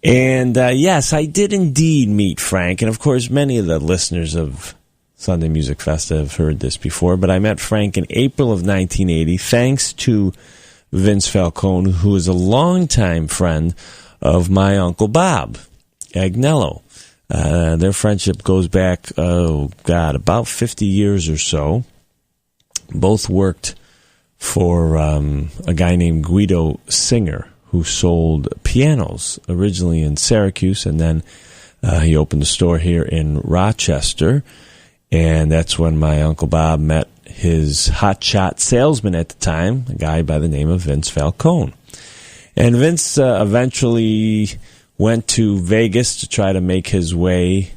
And yes, I did indeed meet Frank. And of course, many of the listeners of Sunday Music Fest have heard this before. But I met Frank in April of 1980, thanks to Vince Falcone, who is a longtime friend of my Uncle Bob Agnello. Their friendship goes back, about 50 years or so. Both worked for a guy named Guido Singer, who sold pianos originally in Syracuse, and then he opened a store here in Rochester, and that's when my Uncle Bob met his hotshot salesman at the time, a guy by the name of Vince Falcone. And Vince eventually went to Vegas to try to make his way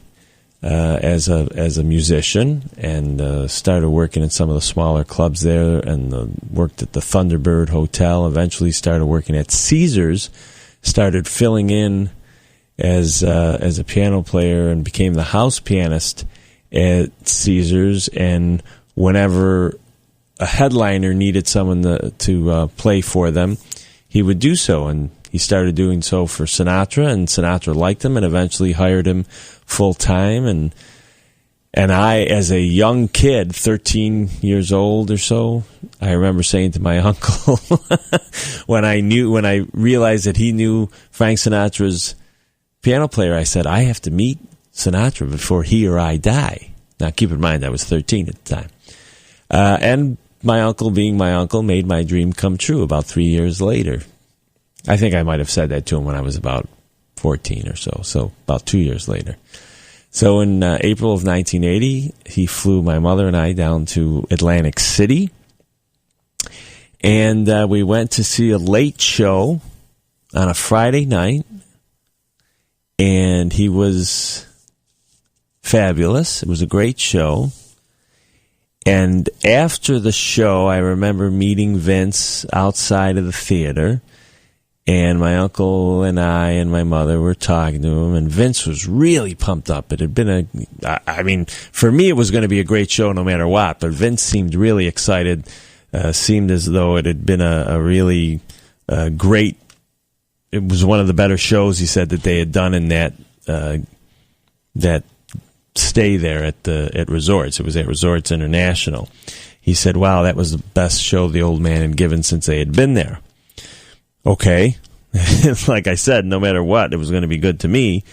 as a musician, and started working in some of the smaller clubs there, and worked at the Thunderbird Hotel. Eventually started working at Caesars, started filling in as a piano player, and became the house pianist at Caesars. And whenever a headliner needed someone to play for them, he would do so. And he started doing so for Sinatra, and Sinatra liked him and eventually hired him full-time. And I, as a young kid, 13 years old or so, I remember saying to my uncle, when I realized that he knew Frank Sinatra's piano player, I said, I have to meet Sinatra before he or I die. Now, keep in mind, I was 13 at the time. And my uncle, being my uncle, made my dream come true about 3 years later. I think I might have said that to him when I was about 14 or so about 2 years later. So in April of 1980, he flew my mother and I down to Atlantic City, and we went to see a late show on a Friday night, and he was fabulous. It was a great show. And after the show, I remember meeting Vince outside of the theater, and my uncle and I and my mother were talking to him, and Vince was really pumped up. It had been for me, it was going to be a great show no matter what, but Vince seemed really excited, seemed as though it had been a really great, it was one of the better shows, he said, that they had done in that stay there at Resorts. It was at Resorts International. He said, wow, that was the best show the old man had given since they had been there. Okay. Like I said, no matter what, it was going to be good to me.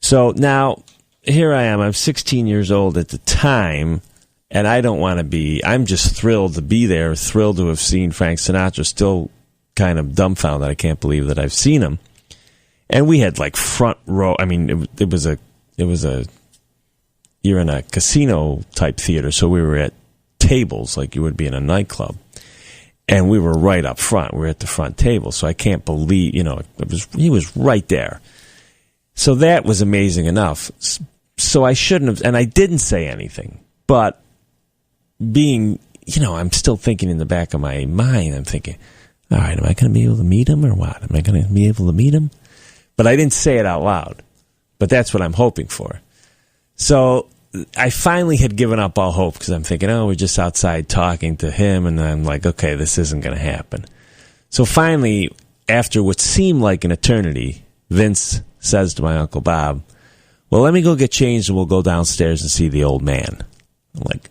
So now, here I am. I'm 16 years old at the time, and I don't want to be. I'm just thrilled to be there, thrilled to have seen Frank Sinatra, still kind of dumbfounded. I can't believe that I've seen him. And we had like front row. I mean, it was a you're in a casino type theater, so we were at tables like you would be in a nightclub. And we were right up front. We were at the front table. So I can't believe, he was right there. So that was amazing enough. So I shouldn't have, and I didn't say anything. But being, I'm still thinking in the back of my mind, I'm thinking, all right, am I going to be able to meet him or what? Am I going to be able to meet him? But I didn't say it out loud. But that's what I'm hoping for. So I finally had given up all hope because I'm thinking, we're just outside talking to him, and I'm like, okay, this isn't going to happen. So finally, after what seemed like an eternity, Vince says to my Uncle Bob, well, let me go get changed and we'll go downstairs and see the old man. I'm like,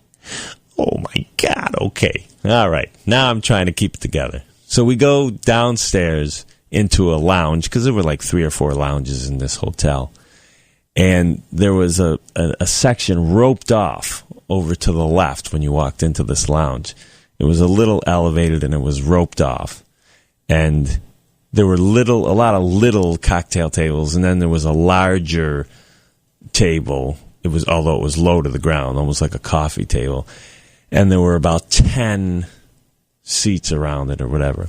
oh my God, okay. All right, now I'm trying to keep it together. So we go downstairs into a lounge, because there were like 3 or 4 lounges in this hotel. And there was a section roped off over to the left when you walked into this lounge. It was a little elevated and it was roped off. And there were a lot of little cocktail tables, and then there was a larger table. Although it was low to the ground, almost like a coffee table. And there were about 10 seats around it or whatever.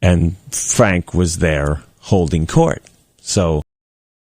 And Frank was there holding court. So